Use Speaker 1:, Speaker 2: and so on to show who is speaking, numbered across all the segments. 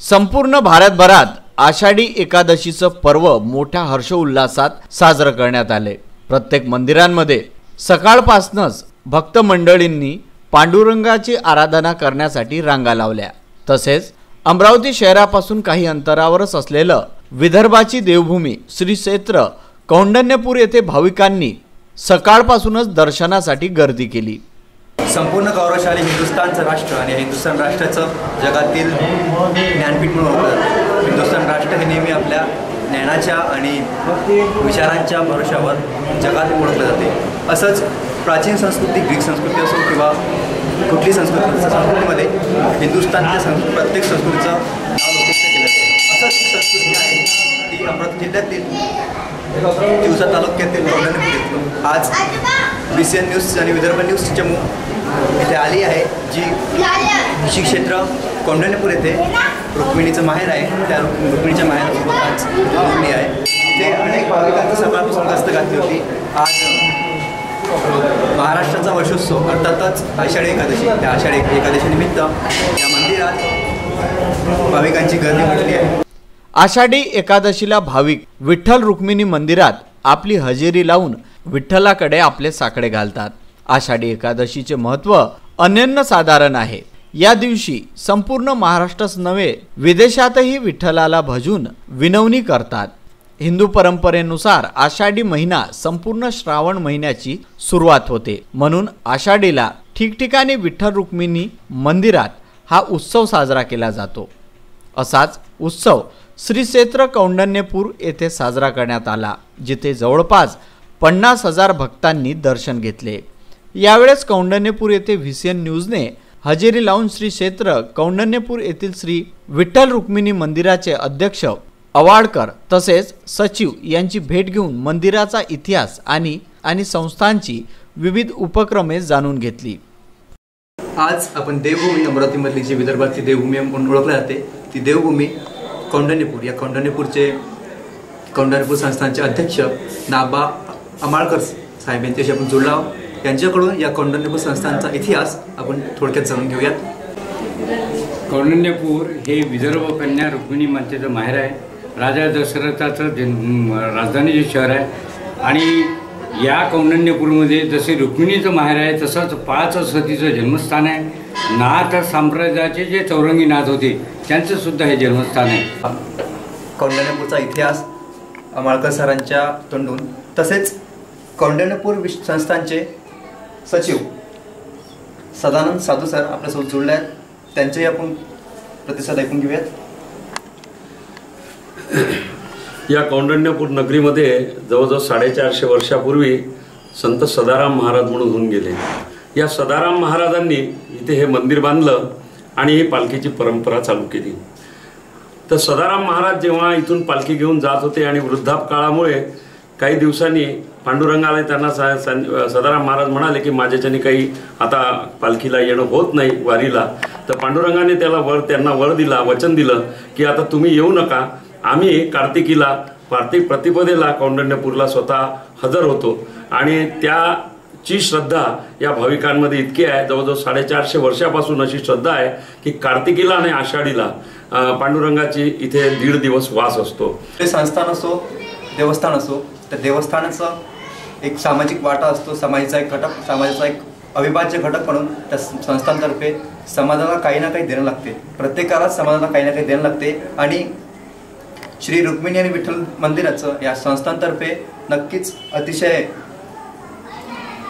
Speaker 1: संपूर्ण भारतभरात आषाढी एकादशीचं पर्व मोठ्या हर्षोल्लासात साजरं करण्यात आले। प्रत्येक मंदिरांमध्ये सकाळपासूनच भक्त मंडळींनी पांडुरंगाची आराधना करण्यासाठी रांगा लावल्या। तसेच अमरावती शहरापासून काही अंतरावरच असलेलं विदर्भाची देवभूमी श्री क्षेत्र कौंडण्यपूर येथे भाविकांनी सकाळपासूनच दर्शनासाठी गर्दी केली।
Speaker 2: संपूर्ण गौरवशाली हिंदुस्थानचं राष्ट्र आणि हिंदुस्थान राष्ट्राचं जगातील ज्ञानपीठ म्हणून ओळखलं जातं। हिंदुस्थान राष्ट्र हे नेहमी आपल्या ज्ञानाच्या आणि विचारांच्या भरोशावर जगात ओळखलं जाते। असंच प्राचीन संस्कृती, ग्रीक संस्कृती असो किंवा कुठली संस्कृतीमध्ये हिंदुस्थानच्या प्रत्येक संस्कृतीचं नाव लोकप्रिय केलं जातं। असंच एक संस्कृती आहे ती अमरावती जिल्ह्यातील तिवसा तालुक्यातील कौंडण्यपूर आज BCN न्यूज आणि विदर्भ न्यूज चमू इथे आली आहे, जी श्री क्षेत्र कौंडण्यपूर येथे रुक्मिणीचं माहेर आहे। त्या रुक्मिणीच्या माहेरासोबत आज जोडली आहे। इथे अनेक भाविकांची सकाळपासून गस्त घातली होती। आज महाराष्ट्राचा वर्षोत्सव अर्थातच आषाढी एकादशी, त्या आषाढी एकादशीनिमित्त या मंदिरात भाविकांची गर्दी वाढली आहे।
Speaker 1: आषाढी एकादशीला भाविक विठ्ठल रुक्मिणी मंदिरात आपली हजेरी लावून विठ्ठलाकडे आपले साकडे घालतात। आषाढी एकादशीचे महत्त्व अनन्यसाधारण आहे। या दिवशी संपूर्ण महाराष्ट्रच नव्हे विदेशातही विठ्ठलाला भजून विनवणी करतात। हिंदू परंपरेनुसार आषाढी महिना संपूर्ण श्रावण महिन्याची सुरुवात होते, म्हणून आषाढीला ठिकठिकाणी विठ्ठल रुक्मिणी मंदिरात हा उत्सव साजरा केला जातो। असाच उत्सव श्री क्षेत्र कौंडण्यपूर येथे साजरा करण्यात आला, जिथे जवळपास 50,000 भक्तांनी दर्शन घेतले। यावेळेस कौंडण्यपूर येथे VCN न्यूजने हजेरी लावून श्री क्षेत्र कौंडण्यपूर येथील श्री विठ्ठल रुक्मिणी मंदिराचे अध्यक्ष अवाडकर तसेच सचिव यांची भेट घेऊन मंदिराचा इतिहास आणि संस्थांची विविध उपक्रमे जाणून घेतली।
Speaker 2: आज आपण देवभूमी अमरावतीमधली जी विदर्भाची देवभूमी म्हणून ओळखली जाते ती देवभूमी कौंडण्यपूर, या कौंडण्यपूर संस्थानचे अध्यक्ष नाबा अमाळकर साहेब यांच्याशी आपण जोडला आहोत। यांच्याकडून या कौंडण्यपूर संस्थानचा इतिहास आपण थोडक्यात जाणून घेऊयात।
Speaker 3: कौंडण्यपूर हे विदर्भ कन्या रुक्मिणी मातेचं माहेर आहे। राजा दशरथाचं राजधानीचे शहर आहे आणि या कौंडण्यपूरमध्ये जसे रुक्मिणीचं माहेर आहे तसंच 5 सतीचं जन्मस्थान आहे। नाथ संप्रदायाचे जे चौरंगी नाथ होते त्यांचं सुद्धा हे जन्मस्थान आहे।
Speaker 2: कौंडण्यपूरचा इतिहास अमाळकर सरांच्या तोंडून, तसेच कौंडण्यपूर संस्थानचे सचिव सदानंद साधू सर आपल्यासोबत जोडले आहेत, त्यांचेही आपण प्रतिसाद ऐकून घेऊयात।
Speaker 4: या कौंडण्यपूर नगरीमध्ये जवळजवळ 450 वर्षापूर्वी संत सदाराम महाराज म्हणून होऊन गेले। या सदाराम महाराजांनी इथे हे मंदिर बांधलं आणि ही पालखीची परंपरा चालू केली। तर सदाराम महाराज जेव्हा इथून पालखी घेऊन जात होते आणि वृद्धापकाळामुळे काही दिवसांनी पांडुरंगाला त्यांना सदाराम महाराज म्हणाले की माझ्याच्याने काही आता पालखीला येणं होत नाही वारीला। तर पांडुरंगाने त्यांना वर दिला, वचन दिलं की आता तुम्ही येऊ नका, आम्ही कार्तिक प्रतिपदेला कौंडण्यपूरला स्वतः हजर होतो। आणि त्याची श्रद्धा या भाविकांमध्ये इतकी आहे, जवळजवळ 450 वर्षापासून अशी श्रद्धा आहे की कार्तिकीला आणि आषाढीला पांडुरंगाची इथे 1.5 दिवस वास असतो।
Speaker 2: ते संस्थान असो, देवस्थान असो, तर देवस्थानाचा एक सामाजिक वाटा असतो, समाजाचा एक घटक, समाजाचा एक अविभाज्य घटक म्हणून त्या संस्थांतर्फे समाजाला काही ना काही देणं लागते। प्रत्येकाला समाजाला काही ना काही देणं लागते आणि श्री रुक्मिणी आणि विठ्ठल मंदिराचं या संस्थांतर्फे नक्कीच अतिशय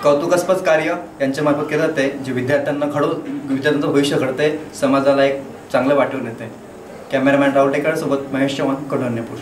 Speaker 2: कौतुकास्पद कार्य यांच्यामार्फत केलं जाते, जे विद्यार्थ्यांचं भविष्य घडते, समाजाला एक चांगलं वाटून येते। कॅमेरामॅन राहुल टेकाडे सोबत महेश चव्हाण, कौंडण्यपूर।